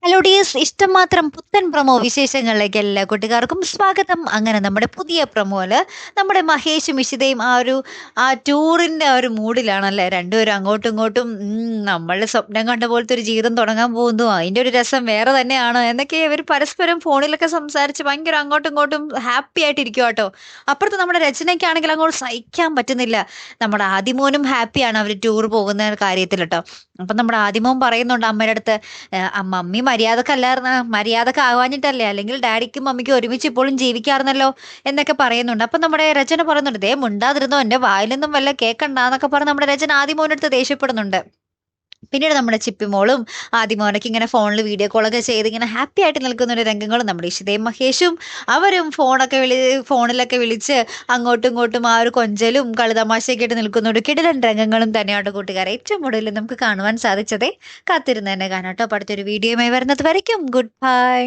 Hello dears, ഇഷ്ടം മാത്രം പുത്തൻ പ്രൊമോ വിശേഷങ്ങളിലേക്ക് എല്ലാ കൂട്ടുകാർക്കും സ്വാഗതം. അങ്ങനെ നമ്മുടെ പുതിയ പ്രൊമോയില് നമ്മുടെ മഹേഷും ഇഷിതയും ആ ടൂറിന്റെ ഒരു മൂഡിലാണല്ലേ. രണ്ടുപേരും അങ്ങോട്ടും ഇങ്ങോട്ടും നമ്മൾ സ്വപ്നം കണ്ട പോലത്തെ ഒരു ജീവിതം തുടങ്ങാൻ പോകുന്നു, അതിന്റെ ഒരു രസം വേറെ തന്നെയാണ് എന്നൊക്കെ ഇവർ പരസ്പരം ഫോണിലൊക്കെ സംസാരിച്ച് ഭയങ്കര അങ്ങോട്ടും ഇങ്ങോട്ടും ഹാപ്പി ആയിട്ട് ഇരിക്കുക കേട്ടോ. അപ്പുറത്ത് നമ്മുടെ രചനയ്ക്കാണെങ്കിൽ അങ്ങോട്ട് സഹിക്കാൻ പറ്റുന്നില്ല. നമ്മുടെ ആദിമോനും ഹാപ്പിയാണ് അവർ ടൂർ പോകുന്ന കാര്യത്തിൽ കേട്ടോ. അപ്പൊ നമ്മുടെ ആദിമോൻ പറയുന്നുണ്ട് അമ്മയുടെ അടുത്ത്, മമ്മി മര്യാദക്ക് ആവാഞ്ഞിട്ടല്ലേ, അല്ലെങ്കിൽ ഡാഡിക്കും മമ്മിക്കും ഒരുമിച്ച് ഇപ്പോഴും ജീവിക്കാറുന്നല്ലോ എന്നൊക്കെ പറയുന്നുണ്ട്. അപ്പൊ നമ്മുടെ രചന പറയുന്നുണ്ട്, ദേ മുണ്ടാതിരുന്നോ, എന്റെ വായിൽ നിന്നും വല്ല കേക്കണ്ടെന്നൊക്കെ പറഞ്ഞ് നമ്മുടെ രചന ആദിമോനടുത്ത് ദേഷ്യപ്പെടുന്നുണ്ട്. പിന്നീട് നമ്മുടെ ചിപ്പിമോളും ആദിമോനൊക്കെ ഇങ്ങനെ ഫോണിൽ വീഡിയോ കോളൊക്കെ ചെയ്ത് ഇങ്ങനെ ഹാപ്പി ആയിട്ട് നിൽക്കുന്ന ഒരു രംഗങ്ങളും നമ്മുടെ ഇഷിതയും മഹേഷും അവരും ഫോണിലൊക്കെ വിളിച്ച് അങ്ങോട്ടും ഇങ്ങോട്ടും ആ ഒരു കൊഞ്ചലും കളിതമാശയൊക്കെ ആയിട്ട് നിൽക്കുന്ന ഒരു കിടിലൻ രംഗങ്ങളും തന്നെയാണ് കൂട്ടുകാരെ ഏറ്റവും കൂടുതൽ നമുക്ക് കാണുവാൻ സാധിച്ചതേ. കാത്തിരുന്ന് തന്നെ കാണാം കേട്ടോ. അടുത്തൊരു വീഡിയോയുമായി വരുന്നത് വരയ്ക്കും ഗുഡ് ബൈ.